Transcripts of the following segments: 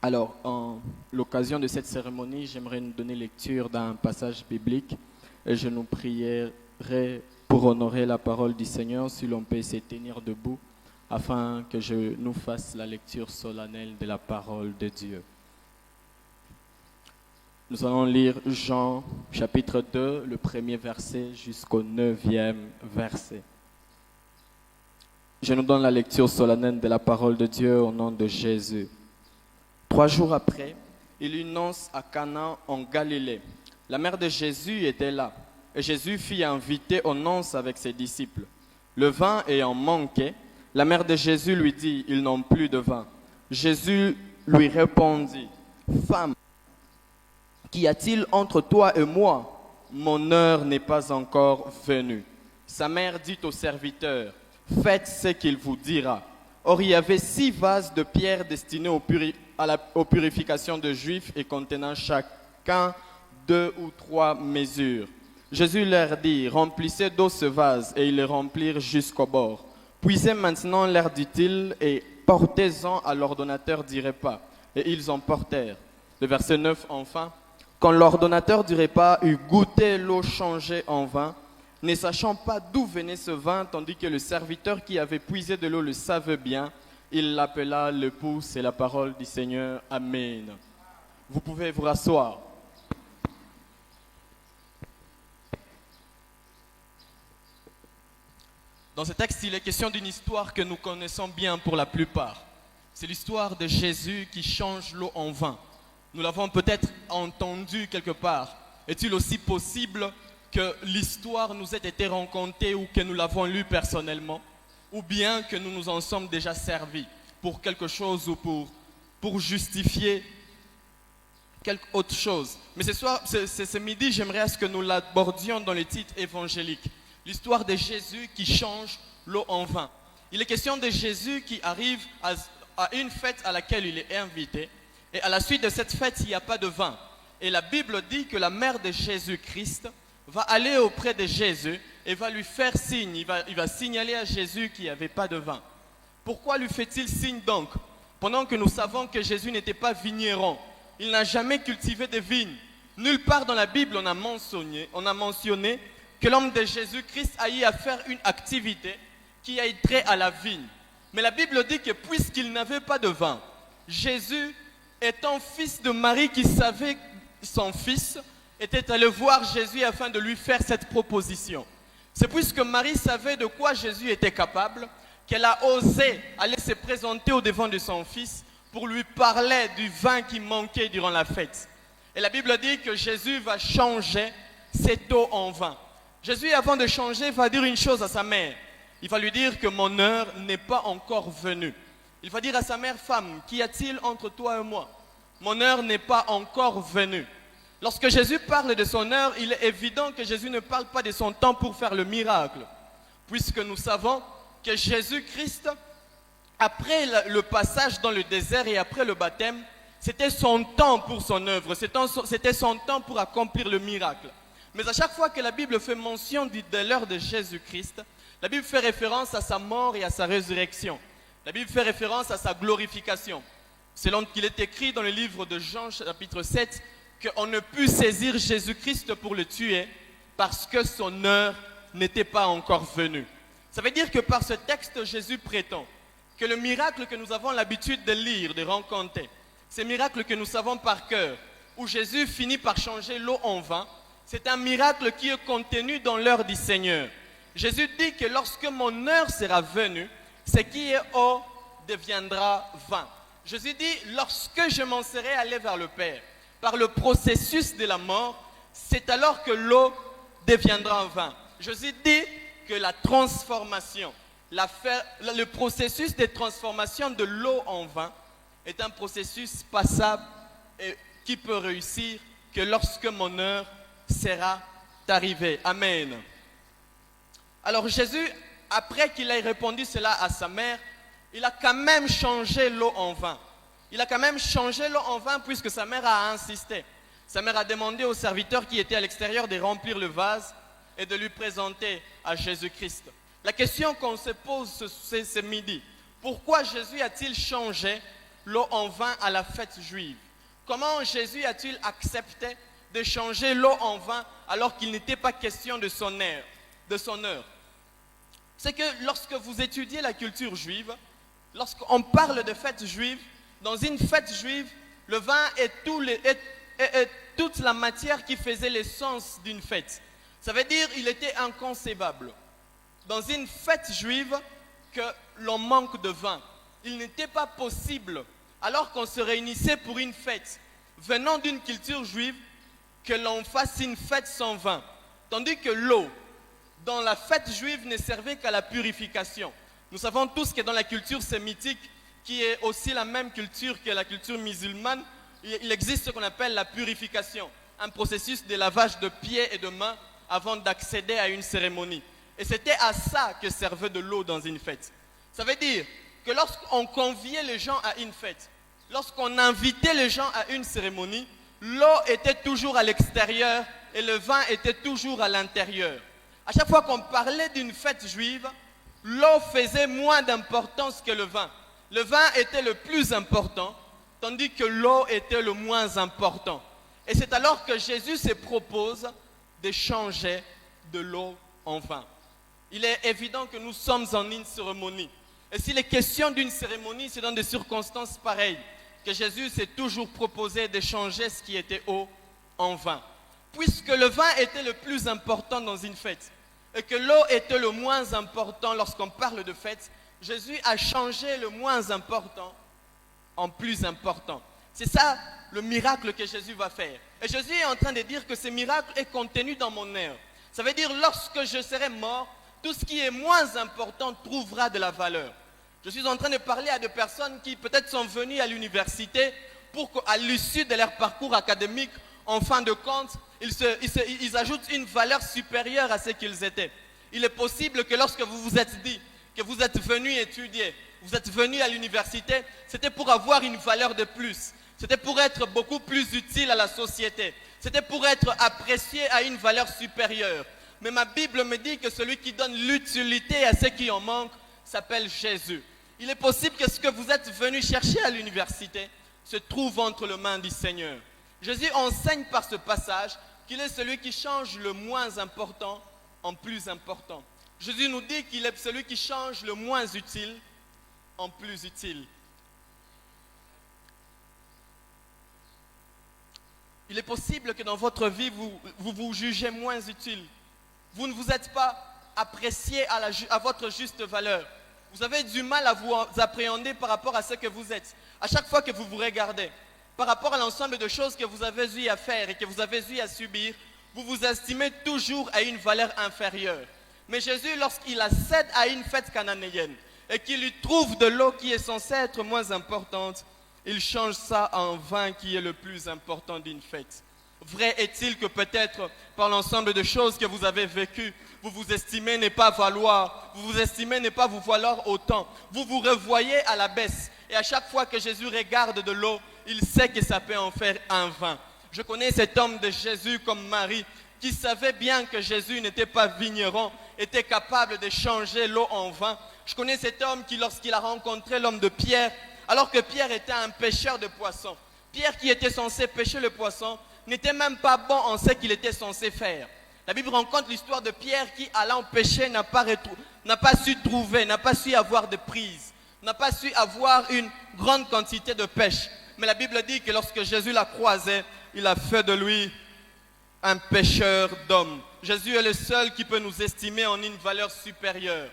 Alors, en l'occasion de cette cérémonie, j'aimerais nous donner lecture d'un passage biblique et je nous prierai pour honorer la parole du Seigneur si l'on peut se tenir debout afin que je nous fasse la lecture solennelle de la parole de Dieu. Nous allons lire Jean chapitre 2, le premier verset jusqu'au 9e verset. Je nous donne la lecture solennelle de la parole de Dieu au nom de Jésus. 3 jours après, il eut noces à Cana en Galilée. La mère de Jésus était là, et Jésus fit inviter aux noces avec ses disciples. Le vin ayant manqué, la mère de Jésus lui dit, « Ils n'ont plus de vin. » Jésus lui répondit, « Femme, qu'y a-t-il entre toi et moi? Mon heure n'est pas encore venue. » Sa mère dit au serviteur, « Faites ce qu'il vous dira. » Or, il y avait 6 vases de pierre destinés aux purifications de Juifs et contenant chacun 2 ou 3 mesures. Jésus leur dit, remplissez d'eau ce vase, et ils le remplirent jusqu'au bord. Puisez maintenant, leur dit-il, et portez-en à l'ordonnateur du repas. Et ils en portèrent. Le verset 9, enfin, quand l'ordonnateur du repas eut goûté l'eau changée en vin, ne sachant pas d'où venait ce vin, tandis que le serviteur qui avait puisé de l'eau le savait bien, il l'appela l'époux. C'est la parole du Seigneur. Amen. Vous pouvez vous rasseoir. Dans ce texte, il est question d'une histoire que nous connaissons bien pour la plupart. C'est l'histoire de Jésus qui change l'eau en vin. Nous l'avons peut-être entendu quelque part. Est-il aussi possible que l'histoire nous ait été racontée ou que nous l'avons lue personnellement, ou bien que nous nous en sommes déjà servis pour quelque chose ou pour justifier quelque autre chose. Mais ce midi, j'aimerais à ce que nous l'abordions dans le titre évangélique. L'histoire de Jésus qui change l'eau en vin. Il est question de Jésus qui arrive à une fête à laquelle il est invité, et à la suite de cette fête, il n'y a pas de vin. Et la Bible dit que la mère de Jésus-Christ va aller auprès de Jésus et va lui faire signe. Il va signaler à Jésus qu'il n'y avait pas de vin. Pourquoi lui fait-il signe donc? Pendant que nous savons que Jésus n'était pas vigneron, il n'a jamais cultivé de vignes. Nulle part dans la Bible on a mentionné que l'homme de Jésus-Christ a eu à faire une activité qui a trait à la vigne. Mais la Bible dit que puisqu'il n'avait pas de vin, Jésus, étant fils de Marie qui savait son fils, était allé voir Jésus afin de lui faire cette proposition. C'est puisque Marie savait de quoi Jésus était capable qu'elle a osé aller se présenter au devant de son fils pour lui parler du vin qui manquait durant la fête. Et la Bible dit que Jésus va changer cette eau en vin. Jésus, avant de changer, va dire une chose à sa mère. Il va lui dire que mon heure n'est pas encore venue. Il va dire à sa mère, femme, qu'y a-t-il entre toi et moi? Mon heure n'est pas encore venue. Lorsque Jésus parle de son heure, il est évident que Jésus ne parle pas de son temps pour faire le miracle. Puisque nous savons que Jésus-Christ, après le passage dans le désert et après le baptême, c'était son temps pour son œuvre, c'était son temps pour accomplir le miracle. Mais à chaque fois que la Bible fait mention de l'heure de Jésus-Christ, la Bible fait référence à sa mort et à sa résurrection. La Bible fait référence à sa glorification. Selon qu'il est écrit dans le livre de Jean, chapitre 7, qu'on ne put saisir Jésus-Christ pour le tuer parce que son heure n'était pas encore venue. Ça veut dire que par ce texte, Jésus prétend que le miracle que nous avons l'habitude de lire, de rencontrer, ces miracles que nous savons par cœur, où Jésus finit par changer l'eau en vin, c'est un miracle qui est contenu dans l'heure du Seigneur. Jésus dit que lorsque mon heure sera venue, ce qui est eau deviendra vin. Jésus dit, lorsque je m'en serai allé vers le Père, par le processus de la mort, c'est alors que l'eau deviendra vin. Jésus dit que la transformation, le processus de transformation de l'eau en vin est un processus passable et qui peut réussir que lorsque mon heure sera arrivée. Amen. Alors Jésus, après qu'il ait répondu cela à sa mère, il a quand même changé l'eau en vin. Il a quand même changé l'eau en vin puisque sa mère a insisté. Sa mère a demandé au serviteur qui était à l'extérieur de remplir le vase et de lui présenter à Jésus-Christ. La question qu'on se pose ce midi, pourquoi Jésus a-t-il changé l'eau en vin à la fête juive. Comment Jésus a-t-il accepté de changer l'eau en vin alors qu'il n'était pas question de son heure? C'est que lorsque vous étudiez la culture juive, lorsqu'on parle de fête juive, dans une fête juive, le vin est toute la matière qui faisait l'essence d'une fête. Ça veut dire qu'il était inconcevable dans une fête juive que l'on manque de vin. Il n'était pas possible, alors qu'on se réunissait pour une fête, venant d'une culture juive, que l'on fasse une fête sans vin. Tandis que l'eau, dans la fête juive, ne servait qu'à la purification. Nous savons tous que dans la culture sémitique, qui est aussi la même culture que la culture musulmane, il existe ce qu'on appelle la purification, un processus de lavage de pieds et de mains avant d'accéder à une cérémonie. Et c'était à ça que servait de l'eau dans une fête. Ça veut dire que lorsqu'on conviait les gens à une fête, lorsqu'on invitait les gens à une cérémonie, l'eau était toujours à l'extérieur et le vin était toujours à l'intérieur. À chaque fois qu'on parlait d'une fête juive, l'eau faisait moins d'importance que le vin. Le vin était le plus important, tandis que l'eau était le moins important. Et c'est alors que Jésus se propose de changer de l'eau en vin. Il est évident que nous sommes en une cérémonie. Et s'il est question d'une cérémonie, c'est dans des circonstances pareilles que Jésus s'est toujours proposé de changer ce qui était eau en vin. Puisque le vin était le plus important dans une fête et que l'eau était le moins important lorsqu'on parle de fête, Jésus a changé le moins important en plus important. C'est ça le miracle que Jésus va faire. Et Jésus est en train de dire que ce miracle est contenu dans mon heure. Ça veut dire lorsque je serai mort, tout ce qui est moins important trouvera de la valeur. Je suis en train de parler à des personnes qui peut-être sont venues à l'université pour qu'à l'issue de leur parcours académique, en fin de compte, ils ajoutent une valeur supérieure à ce qu'ils étaient. Il est possible que lorsque vous vous êtes dit que vous êtes venu étudier, vous êtes venu à l'université, c'était pour avoir une valeur de plus. C'était pour être beaucoup plus utile à la société. C'était pour être apprécié à une valeur supérieure. Mais ma Bible me dit que celui qui donne l'utilité à ceux qui en manquent s'appelle Jésus. Il est possible que ce que vous êtes venu chercher à l'université se trouve entre les mains du Seigneur. Jésus enseigne par ce passage qu'il est celui qui change le moins important en plus important. Jésus nous dit qu'il est celui qui change le moins utile en plus utile. Il est possible que dans votre vie, vous vous jugez moins utile. Vous ne vous êtes pas apprécié à votre juste valeur. Vous avez du mal à vous appréhender par rapport à ce que vous êtes. À chaque fois que vous vous regardez, par rapport à l'ensemble de choses que vous avez eu à faire et que vous avez eu à subir, vous vous estimez toujours à une valeur inférieure. Mais Jésus, lorsqu'il accède à une fête cananéenne et qu'il lui trouve de l'eau qui est censée être moins importante, il change ça en vin qui est le plus important d'une fête. Vrai est-il que peut-être par l'ensemble de choses que vous avez vécues, vous vous estimez ne pas valoir, vous vous estimez ne pas vous valoir autant. Vous vous revoyez à la baisse. Et à chaque fois que Jésus regarde de l'eau, il sait que ça peut en faire un vin. Je connais cet homme de Jésus comme Marie, qui savait bien que Jésus n'était pas vigneron, était capable de changer l'eau en vin. Je connais cet homme qui, lorsqu'il a rencontré l'homme de Pierre, alors que Pierre était un pêcheur de poissons, Pierre qui était censé pêcher le poisson, n'était même pas bon en ce qu'il était censé faire. La Bible raconte l'histoire de Pierre qui, allant pêcher, n'a pas su trouver, n'a pas su avoir de prise, n'a pas su avoir une grande quantité de pêche. Mais la Bible dit que lorsque Jésus l'a croisé, il a fait de lui un pêcheur d'hommes. Jésus est le seul qui peut nous estimer en une valeur supérieure.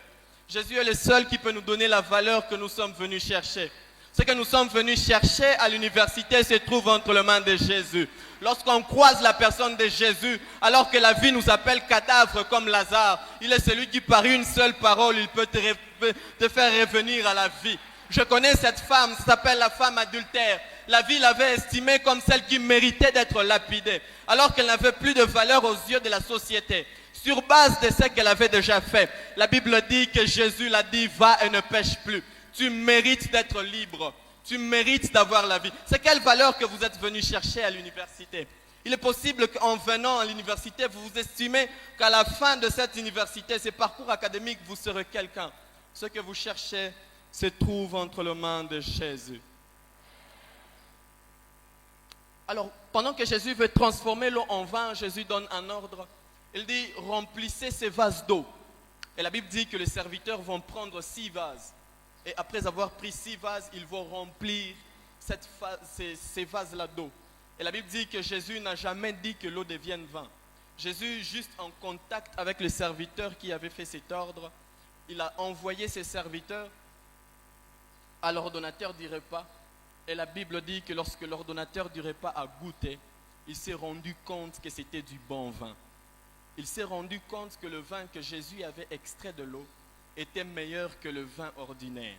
Jésus est le seul qui peut nous donner la valeur que nous sommes venus chercher. Ce que nous sommes venus chercher à l'université se trouve entre les mains de Jésus. Lorsqu'on croise la personne de Jésus, alors que la vie nous appelle cadavre comme Lazare, il est celui qui par une seule parole, il peut te faire revenir à la vie. Je connais cette femme, ça s'appelle la femme adultère. La vie l'avait estimée comme celle qui méritait d'être lapidée, alors qu'elle n'avait plus de valeur aux yeux de la société. Sur base de ce qu'elle avait déjà fait, la Bible dit que Jésus l'a dit, va et ne pêche plus. Tu mérites d'être libre. Tu mérites d'avoir la vie. C'est quelle valeur que vous êtes venu chercher à l'université? Il est possible qu'en venant à l'université, vous vous estimez qu'à la fin de cette université, ce parcours académique, vous serez quelqu'un. Ce que vous cherchez se trouve entre les mains de Jésus. Alors, pendant que Jésus veut transformer l'eau en vin, Jésus donne un ordre. Il dit, remplissez ces vases d'eau. Et la Bible dit que les serviteurs vont prendre 6 vases. Et après avoir pris 6 vases, ils vont remplir ces vases-là d'eau. Et la Bible dit que Jésus n'a jamais dit que l'eau devienne vin. Jésus, juste en contact avec le serviteur qui avait fait cet ordre, il a envoyé ses serviteurs à l'ordonnateur du repas. Et la Bible dit que lorsque l'ordonnateur du repas a goûté, il s'est rendu compte que c'était du bon vin. Il s'est rendu compte que le vin que Jésus avait extrait de l'eau était meilleur que le vin ordinaire.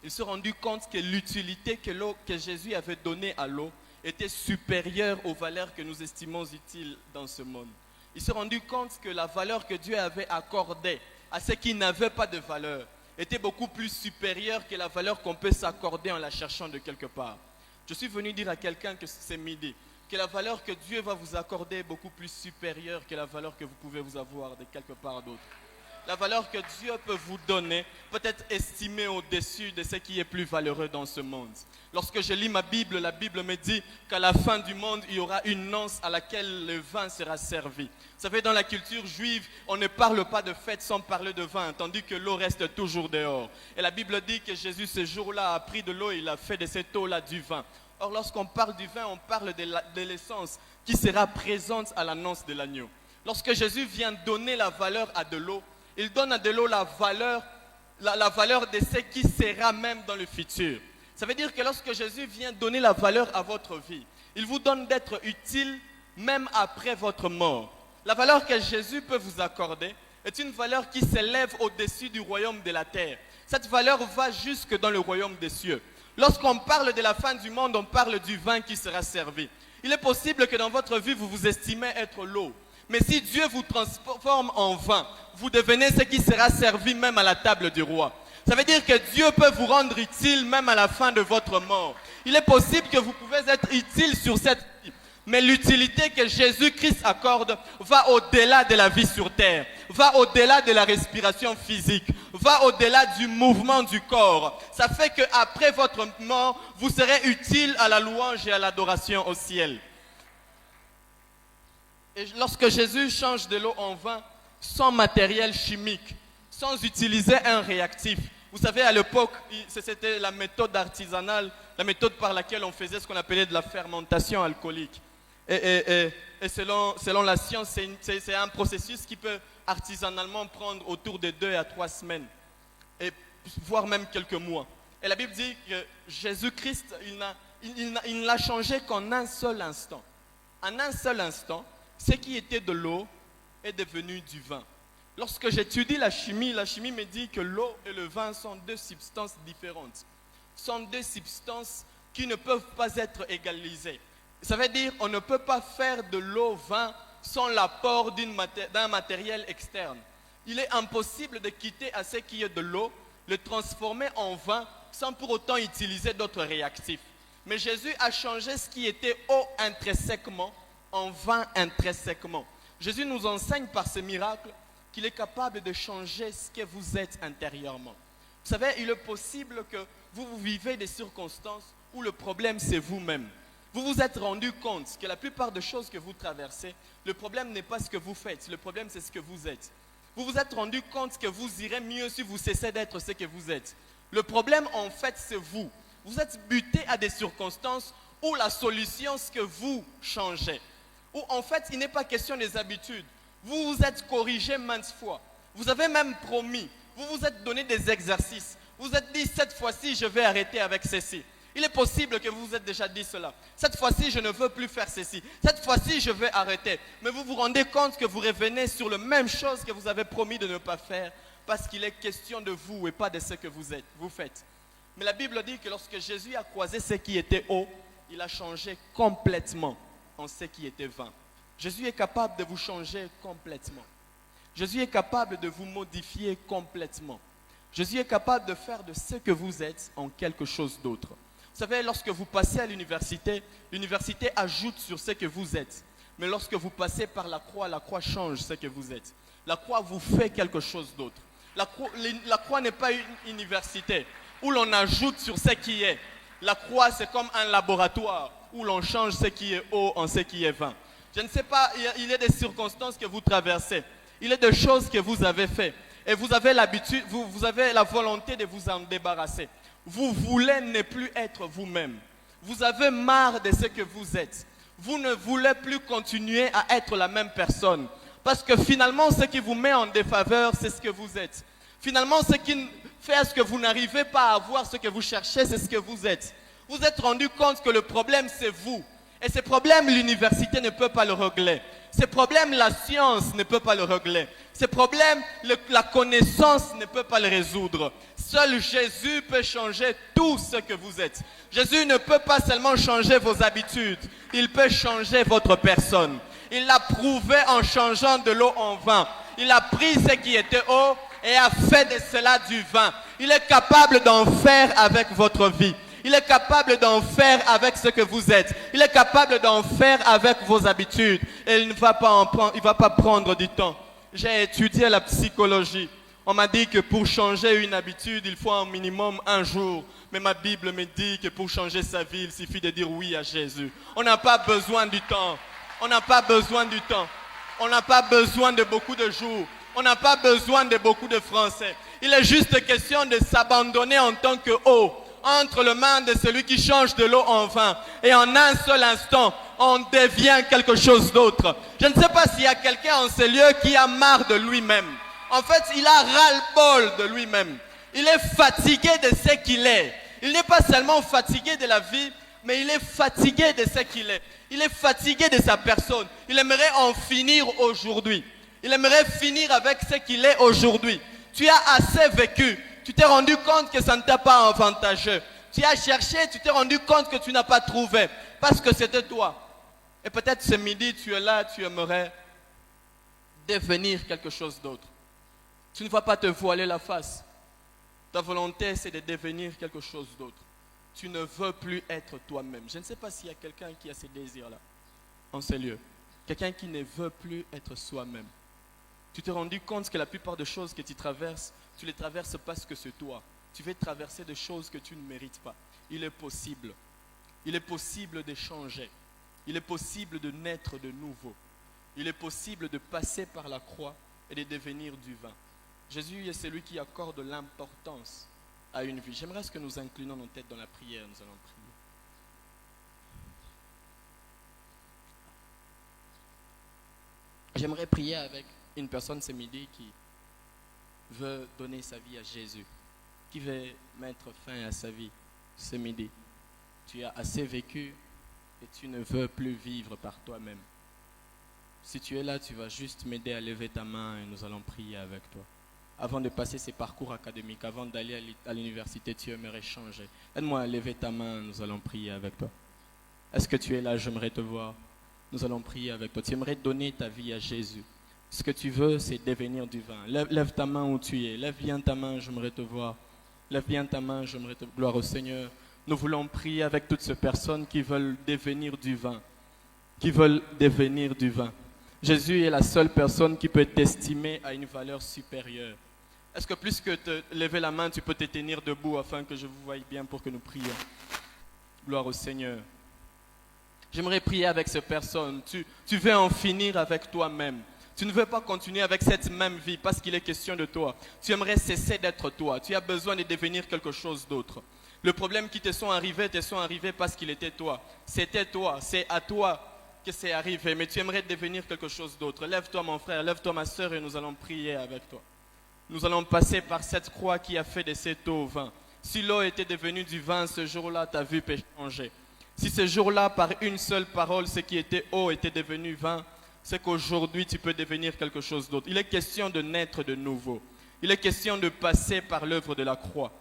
Il s'est rendu compte que l'utilité que Jésus avait donnée à l'eau était supérieure aux valeurs que nous estimons utiles dans ce monde. Il s'est rendu compte que la valeur que Dieu avait accordée à ce qui n'avait pas de valeur était beaucoup plus supérieure que la valeur qu'on peut s'accorder en la cherchant de quelque part. Je suis venu dire à quelqu'un que c'est midi, que la valeur que Dieu va vous accorder est beaucoup plus supérieure que la valeur que vous pouvez vous avoir de quelque part d'autre. La valeur que Dieu peut vous donner peut être estimée au-dessus de ce qui est plus valeureux dans ce monde. Lorsque je lis ma Bible, la Bible me dit qu'à la fin du monde, il y aura une anse à laquelle le vin sera servi. Vous savez, dans la culture juive, on ne parle pas de fête sans parler de vin, tandis que l'eau reste toujours dehors. Et la Bible dit que Jésus, ce jour-là, a pris de l'eau et il a fait de cette eau-là du vin. Or, lorsqu'on parle du vin, on parle de l'essence qui sera présente à l'annonce de l'agneau. Lorsque Jésus vient donner la valeur à de l'eau, il donne à de l'eau la valeur de ce qui sera même dans le futur. Ça veut dire que lorsque Jésus vient donner la valeur à votre vie, il vous donne d'être utile même après votre mort. La valeur que Jésus peut vous accorder est une valeur qui s'élève au-dessus du royaume de la terre. Cette valeur va jusque dans le royaume des cieux. Lorsqu'on parle de la fin du monde, on parle du vin qui sera servi. Il est possible que dans votre vie, vous vous estimez être l'eau. Mais si Dieu vous transforme en vin, vous devenez ce qui sera servi même à la table du roi. Ça veut dire que Dieu peut vous rendre utile même à la fin de votre mort. Il est possible que vous pouvez être utile sur cette vie. Mais l'utilité que Jésus-Christ accorde va au-delà de la vie sur terre, va au-delà de la respiration physique, va au-delà du mouvement du corps. Ça fait qu'après votre mort, vous serez utile à la louange et à l'adoration au ciel. Et lorsque Jésus change de l'eau en vin, sans matériel chimique, sans utiliser un réactif. Vous savez, à l'époque, c'était la méthode artisanale, la méthode par laquelle on faisait ce qu'on appelait de la fermentation alcoolique. Et selon la science, c'est un processus qui peut artisanalement prendre autour de 2 à 3 semaines, et voire même quelques mois. Et la Bible dit que Jésus-Christ, il ne l'a changé qu'en un seul instant. En un seul instant, ce qui était de l'eau est devenu du vin. Lorsque j'étudie la chimie me dit que l'eau et le vin sont 2 substances différentes. Sont 2 substances qui ne peuvent pas être égalisées. Ça veut dire qu'on ne peut pas faire de l'eau vin sans l'apport d'un matériel externe. Il est impossible de quitter à ce qui est de l'eau, le transformer en vin sans pour autant utiliser d'autres réactifs. Mais Jésus a changé ce qui était eau intrinsèquement en vin intrinsèquement. Jésus nous enseigne par ce miracle qu'il est capable de changer ce que vous êtes intérieurement. Vous savez, il est possible que vous vivez des circonstances où le problème c'est vous-même. Vous vous êtes rendu compte que la plupart des choses que vous traversez, le problème n'est pas ce que vous faites, le problème c'est ce que vous êtes. Vous vous êtes rendu compte que vous irez mieux si vous cessez d'être ce que vous êtes. Le problème en fait c'est vous. Vous êtes buté à des circonstances où la solution c'est que vous changez. Où en fait il n'est pas question des habitudes. Vous vous êtes corrigé maintes fois. Vous avez même promis. Vous vous êtes donné des exercices. Vous vous êtes dit, cette fois-ci, je vais arrêter avec ceci. Il est possible que vous vous êtes déjà dit cela. Cette fois-ci, je ne veux plus faire ceci. Cette fois-ci, je vais arrêter. Mais vous vous rendez compte que vous revenez sur la même chose que vous avez promis de ne pas faire parce qu'il est question de vous et pas de ce que vous faites. Mais la Bible dit que lorsque Jésus a croisé ce qui était eau, il a changé complètement en ce qui était vin. Jésus est capable de vous changer complètement. Jésus est capable de vous modifier complètement. Jésus est capable de faire de ce que vous êtes en quelque chose d'autre. Vous savez, lorsque vous passez à l'université, l'université ajoute sur ce que vous êtes. Mais lorsque vous passez par la croix change ce que vous êtes. La croix vous fait quelque chose d'autre. La croix n'est pas une université où l'on ajoute sur ce qui est. La croix, c'est comme un laboratoire où l'on change ce qui est eau en ce qui est vin. Je ne sais pas, il y a des circonstances que vous traversez. Il y a des choses que vous avez faites. Et vous avez l'habitude, vous avez la volonté de vous en débarrasser. Vous voulez ne plus être vous-même. Vous avez marre de ce que vous êtes. Vous ne voulez plus continuer à être la même personne. Parce que finalement, ce qui vous met en défaveur, c'est ce que vous êtes. Finalement, ce qui fait à ce que vous n'arrivez pas à avoir ce que vous cherchez, c'est ce que vous êtes. Vous êtes rendu compte que le problème, c'est vous. Et ce problème, l'université ne peut pas le régler. Ce problème, la science ne peut pas le régler. Ce problème, la connaissance ne peut pas le résoudre. Seul Jésus peut changer tout ce que vous êtes. Jésus ne peut pas seulement changer vos habitudes, il peut changer votre personne. Il l'a prouvé en changeant de l'eau en vin. Il a pris ce qui était eau et a fait de cela du vin. Il est capable d'en faire avec votre vie. Il est capable d'en faire avec ce que vous êtes. Il est capable d'en faire avec vos habitudes. Et il ne va pas prendre du temps. J'ai étudié la psychologie. On m'a dit que pour changer une habitude, il faut un minimum un jour. Mais ma Bible me dit que pour changer sa vie, il suffit de dire oui à Jésus. On n'a pas besoin du temps. On n'a pas besoin du temps. On n'a pas besoin de beaucoup de jours. On n'a pas besoin de beaucoup de Français. Il est juste question de s'abandonner en tant que eau entre les mains de celui qui change de l'eau en vin. Et en un seul instant, on devient quelque chose d'autre. Je ne sais pas s'il y a quelqu'un en ce lieu qui a marre de lui-même. En fait, il a ras-le-bol de lui-même. Il est fatigué de ce qu'il est. Il n'est pas seulement fatigué de la vie, mais il est fatigué de ce qu'il est. Il est fatigué de sa personne. Il aimerait en finir aujourd'hui. Il aimerait finir avec ce qu'il est aujourd'hui. Tu as assez vécu. Tu t'es rendu compte que ça ne t'a pas avantageux. Tu as cherché, tu t'es rendu compte que tu n'as pas trouvé. Parce que c'était toi. Et peut-être ce midi, tu es là, tu aimerais devenir quelque chose d'autre. Tu ne vas pas te voiler la face. Ta volonté, c'est de devenir quelque chose d'autre. Tu ne veux plus être toi-même. Je ne sais pas s'il y a quelqu'un qui a ces désirs-là, en ce lieu. Quelqu'un qui ne veut plus être soi-même. Tu t'es rendu compte que la plupart des choses que tu traverses, tu les traverses parce que c'est toi. Tu veux traverser des choses que tu ne mérites pas. Il est possible. Il est possible de changer. Il est possible de naître de nouveau. Il est possible de passer par la croix et de devenir du vin. Jésus est celui qui accorde l'importance à une vie. J'aimerais que nous inclinons nos têtes dans la prière. Nous allons prier. J'aimerais prier avec une personne ce midi qui veut donner sa vie à Jésus, qui veut mettre fin à sa vie ce midi. Tu as assez vécu et tu ne veux plus vivre par toi-même. Si tu es là, tu vas juste m'aider à lever ta main et nous allons prier avec toi. Avant de passer ces parcours académiques, avant d'aller à l'université, tu aimerais changer. Aide-moi à lever ta main, nous allons prier avec toi. Est-ce que tu es là? J'aimerais te voir. Nous allons prier avec toi. Tu aimerais donner ta vie à Jésus. Ce que tu veux, c'est devenir du vin. Lève ta main où tu es. Lève bien ta main, j'aimerais te voir. Lève bien ta main, j'aimerais te... Gloire au Seigneur. Nous voulons prier avec toutes ces personnes qui veulent devenir du vin. Qui veulent devenir du vin. Jésus est la seule personne qui peut t'estimer à une valeur supérieure. Est-ce que plus que te lever la main, tu peux te tenir debout afin que je vous voie bien pour que nous prions? Gloire au Seigneur. J'aimerais prier avec ces personnes. Tu veux en finir avec toi-même. Tu ne veux pas continuer avec cette même vie parce qu'il est question de toi. Tu aimerais cesser d'être toi. Tu as besoin de devenir quelque chose d'autre. Le problème qui te sont arrivés parce qu'il était toi. C'était toi. C'est à toi que c'est arrivé. Mais tu aimerais devenir quelque chose d'autre. Lève-toi mon frère, lève-toi ma soeur et nous allons prier avec toi. Nous allons passer par cette croix qui a fait de cette eau vin. Si l'eau était devenue du vin, ce jour-là, ta vie peut changer. Si ce jour-là, par une seule parole, ce qui était eau était devenu vin, c'est qu'aujourd'hui, tu peux devenir quelque chose d'autre. Il est question de naître de nouveau. Il est question de passer par l'œuvre de la croix.